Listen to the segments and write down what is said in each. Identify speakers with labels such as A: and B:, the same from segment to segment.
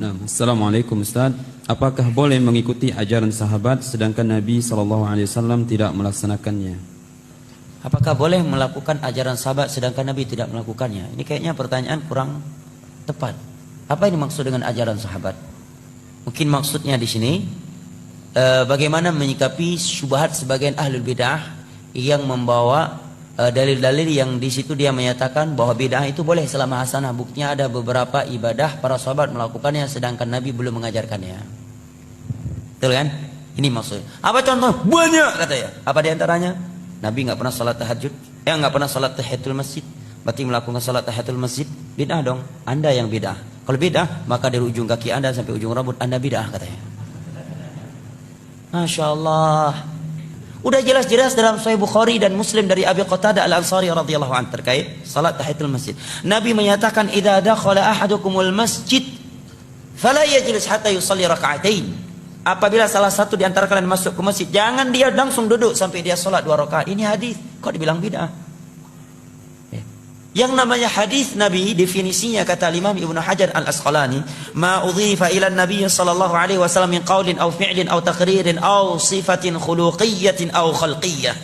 A: Nah, Assalamualaikum Ustaz. Apakah boleh mengikuti ajaran sahabat sedangkan Nabi SAW tidak melaksanakannya?
B: Apakah boleh melakukan ajaran sahabat sedangkan Nabi tidak melakukannya? Ini kayaknya pertanyaan kurang tepat. Apa ini maksud dengan ajaran sahabat? Mungkin maksudnya di sini bagaimana menyikapi syubhat sebagian ahlul bidah yang membawa dalil-dalil yang di situ dia menyatakan bahwa bid'ah itu boleh selama hasanah. Buktinya ada beberapa ibadah para sahabat melakukannya sedangkan Nabi belum mengajarkannya. Betul kan? Ini maksudnya. Apa contoh? Banyak katanya. Apa diantaranya? Nabi nggak pernah salat tahajud, nggak pernah salat tahiyatul masjid. Berarti melakukan salat tahiyatul masjid bid'ah dong. Anda yang bid'ah. Kalau bid'ah, maka dari ujung kaki Anda sampai ujung rambut Anda bid'ah katanya. Masya Allah. Udah jelas-jelas dalam Sahih Bukhari dan Muslim dari Abi Qatadah Al-Ansari radhiyallahu anhu terkait salat tahiyatul masjid. Nabi menyatakan, "Idza dakhala ahadukumul masjid, fala yajlis hatta yusalli raka'atain." Apabila salah satu di antara kalian masuk ke masjid, jangan dia langsung duduk sampai dia salat 2 rakaat. Ini hadis, kok dibilang bid'ah? Yang namanya hadis Nabi, definisinya kata Imam Ibnu Hajar Al-Asqalani, ma udhifa ila Nabi sallallahu alaihi wasallam min qaulin aw fi'lin aw taqririn aw sifatin khuluqiyatin aw khalqiyyah.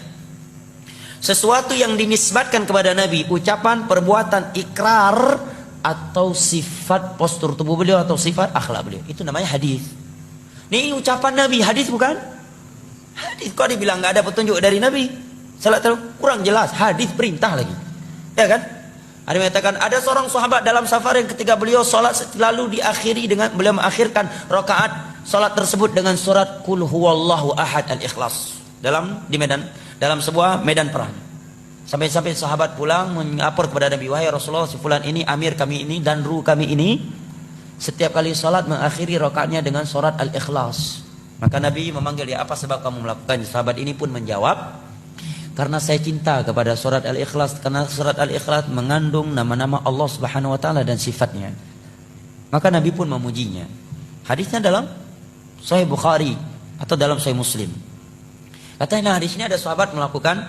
B: Sesuatu yang dinisbatkan kepada Nabi, ucapan, perbuatan, ikrar atau sifat postur tubuh beliau atau sifat akhlak beliau, itu namanya hadis. Ini ucapan Nabi, hadis bukan? Hadis, kok dibilang nggak ada petunjuk dari Nabi? Salat kurang jelas, hadis perintah lagi. Ya kan? Ada yang mengatakan ada seorang sahabat dalam safar yang ketika beliau salat selalu diakhiri dengan beliau mengakhirkan rakaat salat tersebut dengan surat Qul huwallahu ahad al-Ikhlas dalam sebuah medan perang. Sampai-sampai sahabat pulang mengapor kepada Nabi, wahai Rasulullah, si fulan ini amir kami ini dan ru kami ini setiap kali salat mengakhiri rakaatnya dengan surat al-Ikhlas. Maka Nabi memanggil dia, apa sebab kamu melakukannya? Sahabat ini pun menjawab, karena saya cinta kepada surat Al-Ikhlas, karena surat Al-Ikhlas mengandung nama-nama Allah Subhanahu wa taala dan sifatnya. Maka Nabi pun memujinya. Hadisnya dalam Sahih Bukhari atau dalam Sahih Muslim. Katanya di sini ada sahabat melakukan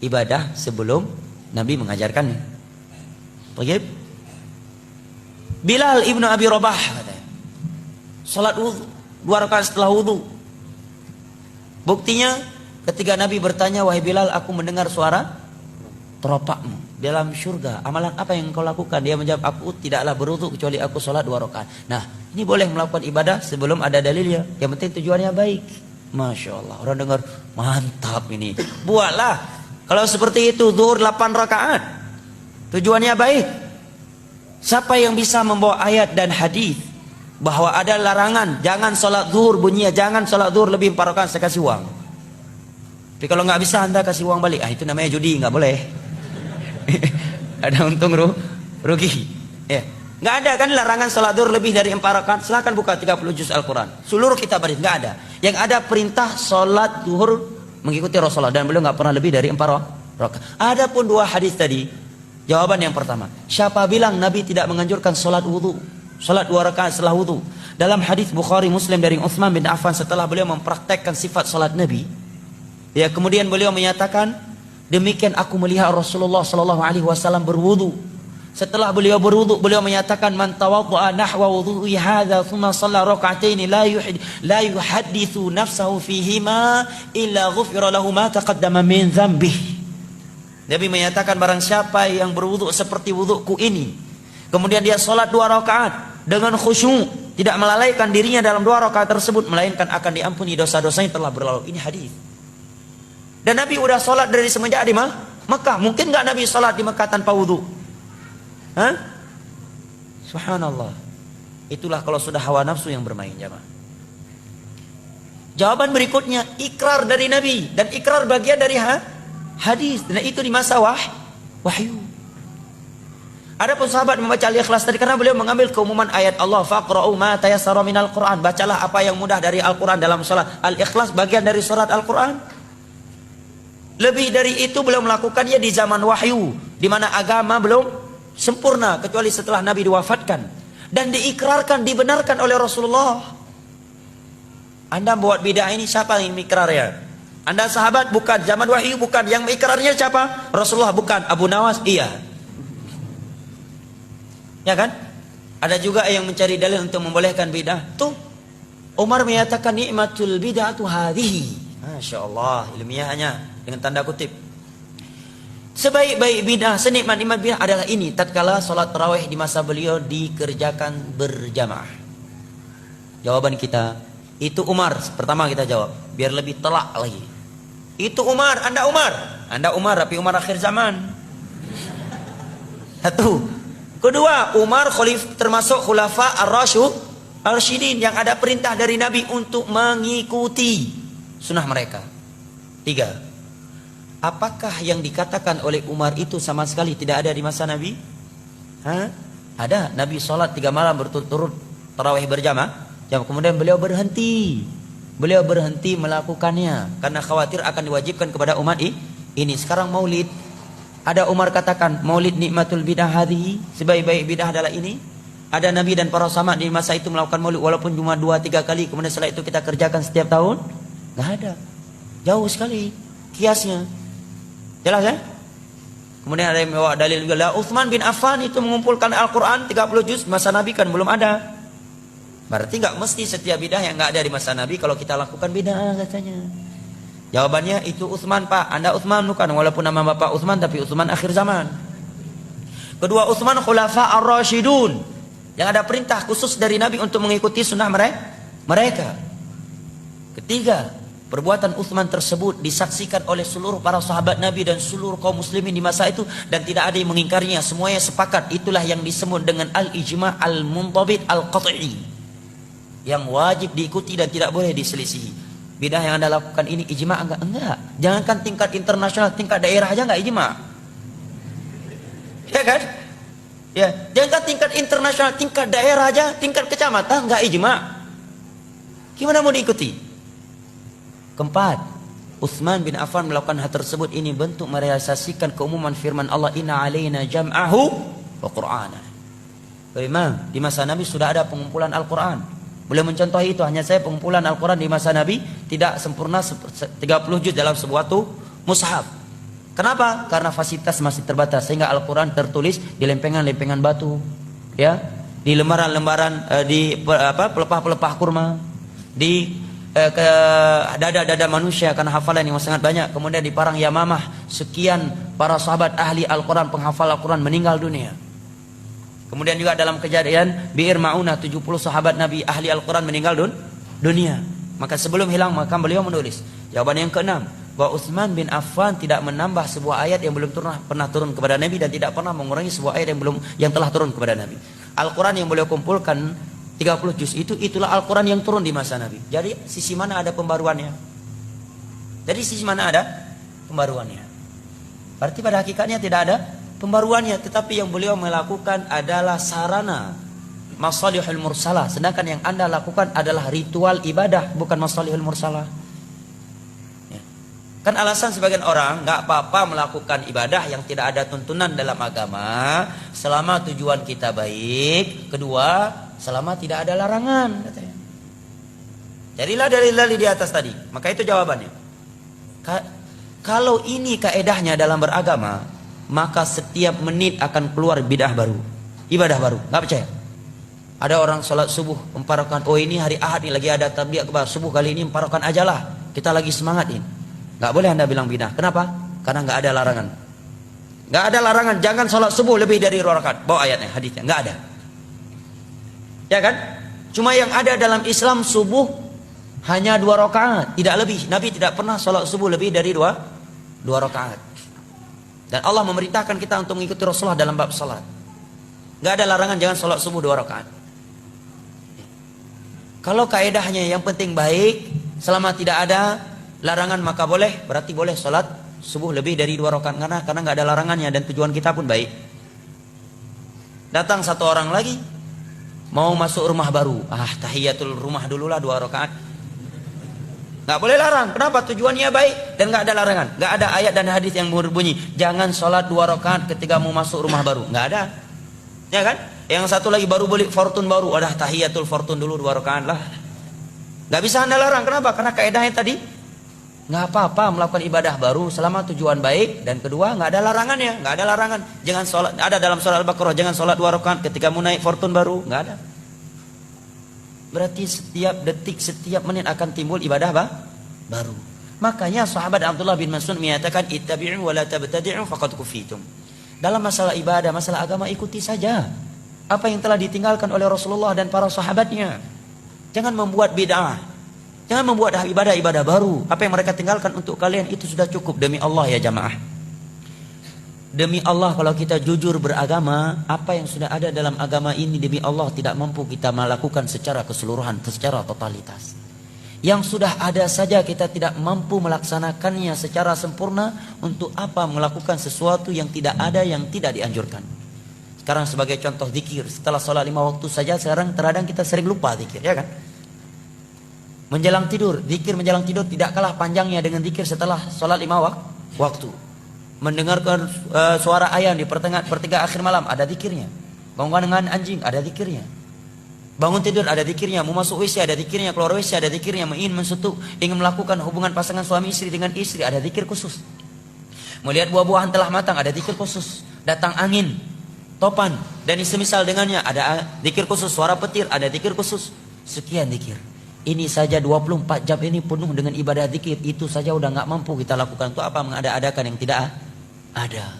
B: ibadah sebelum Nabi mengajarkannya. Baik. Bilal ibnu Abi Rabah katanya, salat wudu 2 rakaat setelah wudu. Buktinya ketika Nabi bertanya, wahai Bilal, aku mendengar suara teropakmu dalam surga. Amalan apa yang kau lakukan? Dia menjawab, aku tidaklah berwudu kecuali aku sholat 2 rakaat. Nah, ini boleh melakukan ibadah sebelum ada dalilnya. Yang penting tujuannya baik. Masya Allah, orang dengar mantap ini. Buatlah. Kalau seperti itu, zuhur 8 rakaat. Tujuannya baik. Siapa yang bisa membawa ayat dan hadis bahwa ada larangan, jangan sholat zuhur, bunyinya jangan sholat zuhur lebih 4 rakaat, saya kasih uang. Tapi kalau nggak bisa Anda kasih uang balik. Itu namanya judi, nggak boleh. Ada untung rugi. Ya. Nggak ada kan larangan salat zuhur lebih dari 4 rakaat. Silakan buka 30 juz Al-Quran. Seluruh kitab hadis nggak ada. Yang ada perintah salat zuhur mengikuti Rasulullah dan beliau nggak pernah lebih dari 4 rakaat. Adapun 2 hadis tadi, jawaban yang pertama, siapa bilang Nabi tidak menganjurkan salat wudu? Salat 2 rakaat setelah wudu. Dalam hadis Bukhari Muslim dari Utsman bin Affan, setelah beliau mempraktekkan sifat salat Nabi, ya, kemudian beliau menyatakan, demikian aku melihat Rasulullah sallallahu alaihi wasallam berwudu. Setelah beliau berwudu, beliau menyatakan, man tawaddaa nahwa wudhu'i hadza thumma shalla rak'atain la yuhaddithu nafsahu fihima illa ghufira lahu ma taqaddama min dzambihi. Nabi menyatakan, barang siapa yang berwudu seperti wuduku ini, kemudian dia salat 2 rakaat dengan khusyuk, tidak melalaikan dirinya dalam 2 rakaat tersebut, melainkan akan diampuni dosa-dosanya yang telah berlalu. Ini hadis. Dan Nabi udah sholat dari semenjak di Mekah. Mungkin nggak Nabi sholat di Mekah tanpa wudhu? Hah? Subhanallah. Itulah kalau sudah hawa nafsu yang bermain, jamaah. Jawaban berikutnya, ikrar dari Nabi. Dan ikrar bagian dari hadis. Dan itu di masa wahyu. Adapun sahabat membaca Al-Ikhlas tadi karena beliau mengambil keumuman ayat Allah, faqra'u ma tayassara minal Qur'an. Bacalah apa yang mudah dari Al-Quran dalam sholat. Al-Ikhlas bagian dari surat Al-Quran. Lebih dari itu beliau melakukannya di zaman wahyu, di mana agama belum sempurna kecuali setelah Nabi diwafatkan dan diikrarkan, dibenarkan oleh Rasulullah. Anda buat bid'ah ini, siapa yang mengikrarnya? Anda sahabat? Bukan. Zaman wahyu? Bukan. Yang mengikrarnya siapa? Rasulullah? Bukan. Abu Nawas? Iya. Ya kan? Ada juga yang mencari dalil untuk membolehkan bid'ah. Tuh, Umar menyatakan nikmatul bid'atu hadhihi. Masya Allah, ilmiahnya dengan tanda kutip. Sebaik-baik bid'ah, senikmat-nikmat bid'ah adalah ini. Tatkala salat tarawih di masa beliau dikerjakan berjamaah. Jawaban kita, itu Umar. Pertama kita jawab, biar lebih telak lagi. Itu Umar, Anda Umar. Anda Umar, tapi Umar akhir zaman. Satu. Kedua, Umar termasuk khulafa ar-rasyidin yang ada perintah dari Nabi untuk mengikuti sunnah mereka. Tiga, apakah yang dikatakan oleh Umar itu sama sekali tidak ada di masa Nabi? Ada. Nabi sholat 3 malam berturut-turut tarawih berjamaah. Kemudian beliau berhenti. Beliau berhenti melakukannya karena khawatir akan diwajibkan kepada umat ini. Sekarang maulid, ada Umar katakan maulid nikmatul bidah hadhihi, sebaik-baik bidah adalah ini. Ada Nabi dan para sahabat di masa itu melakukan maulid walaupun cuma 2-3 kali, kemudian setelah itu kita kerjakan setiap tahun? Nggak ada. Jauh sekali kiasnya. Jelas ya? Kemudian ada yang bawa dalil juga lah, Utsman bin Affan itu mengumpulkan Al-Quran 30 juz, masa Nabi kan belum ada. Berarti nggak mesti setiap bidah yang nggak ada di masa Nabi kalau kita lakukan bidah katanya. Jawabannya itu Utsman Pak, Anda Utsman bukan, walaupun nama bapak Utsman tapi Utsman akhir zaman. Kedua, Utsman khulafa ar-rasyidun yang ada perintah khusus dari Nabi untuk mengikuti sunnah mereka. Ketiga, perbuatan Utsman tersebut disaksikan oleh seluruh para sahabat Nabi dan seluruh kaum muslimin di masa itu dan tidak ada yang mengingkarinya, semuanya sepakat. Itulah yang disebut dengan al-ijma' al-muntabit al-qat'i, yang wajib diikuti dan tidak boleh diselisihi. Bidah yang Anda lakukan ini ijma' enggak? Jangankan tingkat internasional, tingkat daerah aja enggak ijma'. Ya kan? Ya, jangankan tingkat internasional, tingkat daerah aja, tingkat kecamatan enggak ijma'. Gimana mau diikuti? Keempat, Utsman bin Affan melakukan hal tersebut ini bentuk merealisasikan keumuman firman Allah, inna alaina jam'ahu wa qur'ana. Memang di masa Nabi sudah ada pengumpulan Al-Quran. Boleh mencontohi itu, hanya saya pengumpulan Al-Quran di masa Nabi tidak sempurna 30 juz dalam sebuah mushaf. Kenapa? Karena fasilitas masih terbatas sehingga Al-Quran tertulis di lempengan-lempengan batu, ya, di lembaran-lembaran, di pelepah-pelepah kurma, di dada-dada manusia karena hafalan yang sangat banyak. Kemudian di Parang Yamamah sekian para sahabat ahli Al-Quran, penghafal Al-Quran meninggal dunia. Kemudian juga dalam kejadian Bi'ir Ma'unah 70 sahabat Nabi ahli Al-Quran meninggal dunia. Maka sebelum hilang maka beliau menulis. Jawaban yang keenam, bahwa Utsman bin Affan tidak menambah sebuah ayat yang belum pernah turun kepada Nabi dan tidak pernah mengurangi sebuah ayat yang telah turun kepada Nabi. Al-Quran yang beliau kumpulkan 30 juz itulah Al-Quran yang turun di masa Nabi. Jadi sisi mana ada pembaruannya? Berarti pada hakikatnya tidak ada pembaruannya, tetapi yang beliau melakukan adalah sarana masalihul mursalah, sedangkan yang Anda lakukan adalah ritual ibadah, bukan masalihul mursalah. Ya. Kan alasan sebagian orang nggak apa-apa melakukan ibadah yang tidak ada tuntunan dalam agama selama tujuan kita baik, kedua selama tidak ada larangan katanya. Jadilah dalil-dalil di atas tadi. Maka itu jawabannya. Kalau ini kaedahnya dalam beragama, maka setiap menit akan keluar bidah baru, ibadah baru. Nggak percaya? Ada orang sholat subuh 4 rakaat. Oh ini hari Ahad nih lagi ada tabligh akbar, subuh kali ini 4 rakaat aja lah, kita lagi semangat ini. Nggak boleh Anda bilang bidah. Kenapa? Karena nggak ada larangan. Nggak ada larangan. Jangan sholat subuh lebih dari 2 rakaat. Bawa ayatnya, hadisnya. Nggak ada. Ya kan? Cuma yang ada dalam Islam subuh hanya 2 rakaat, tidak lebih. Nabi tidak pernah sholat subuh lebih dari 2 rakaat. Dan Allah memerintahkan kita untuk mengikuti Rasulullah dalam bab salat. Gak ada larangan jangan sholat subuh 2 rakaat. Kalau kaedahnya yang penting baik, selama tidak ada larangan maka boleh. Berarti boleh sholat subuh lebih dari 2 rakaat karena gak ada larangannya dan tujuan kita pun baik. Datang satu orang lagi mau masuk rumah baru, tahiyatul rumah dululah 2 rakaat. Nggak boleh larang. Kenapa? Tujuannya baik dan nggak ada larangan. Nggak ada ayat dan hadis yang berbunyi jangan sholat 2 rakaat ketika mau masuk rumah baru. Nggak ada. Ya kan? Yang satu lagi baru beli fortune baru, tahiyatul fortune dulu 2 rakaat lah. Nggak bisa Anda larang. Kenapa? Karena kaedahnya tadi Nggak apa-apa melakukan ibadah baru selama tujuan baik, dan kedua nggak ada larangannya, nggak ada larangan. Jangan sholat, ada dalam surah Al-Baqarah, jangan sholat 2 rakaat ketika mau naik fortune baru, nggak ada. Berarti setiap detik, setiap menit akan timbul ibadah baru. Makanya sahabat Abdullah bin Mas'ud menyatakan ittabi'u wa la tabtadi'u faqad kufitum. Dalam masalah ibadah, masalah agama, ikuti saja apa yang telah ditinggalkan oleh Rasulullah dan para sahabatnya. Jangan membuat bid'ah. Jangan membuat ibadah-ibadah baru. Apa yang mereka tinggalkan untuk kalian itu sudah cukup. Demi Allah ya jamaah. Demi Allah, kalau kita jujur beragama, apa yang sudah ada dalam agama ini demi Allah tidak mampu kita melakukan secara keseluruhan, secara totalitas. Yang sudah ada saja kita tidak mampu melaksanakannya secara sempurna, untuk apa melakukan sesuatu yang tidak ada, yang tidak dianjurkan. Sekarang sebagai contoh zikir, setelah sholat 5 waktu saja sekarang terkadang kita sering lupa zikir, ya kan? Menjelang tidur, zikir menjelang tidur tidak kalah panjangnya dengan zikir setelah sholat 5 waktu. Mendengarkan suara ayam di pertigaan akhir malam, ada zikirnya. Bangun dengan anjing, ada zikirnya. Bangun tidur, ada zikirnya. Mau masuk WC, ada zikirnya. Keluar WC, ada zikirnya. Ingin mensutuk, ingin melakukan hubungan pasangan suami istri dengan istri, ada zikir khusus. Melihat buah-buahan telah matang, ada zikir khusus. Datang angin, topan, dan semisal dengannya, ada zikir khusus. Suara petir, ada zikir khusus. Sekian zikir. Ini saja 24 jam ini penuh dengan ibadah zikir. Itu saja udah nggak mampu kita lakukan. Itu apa mengada-adakan yang tidak ada.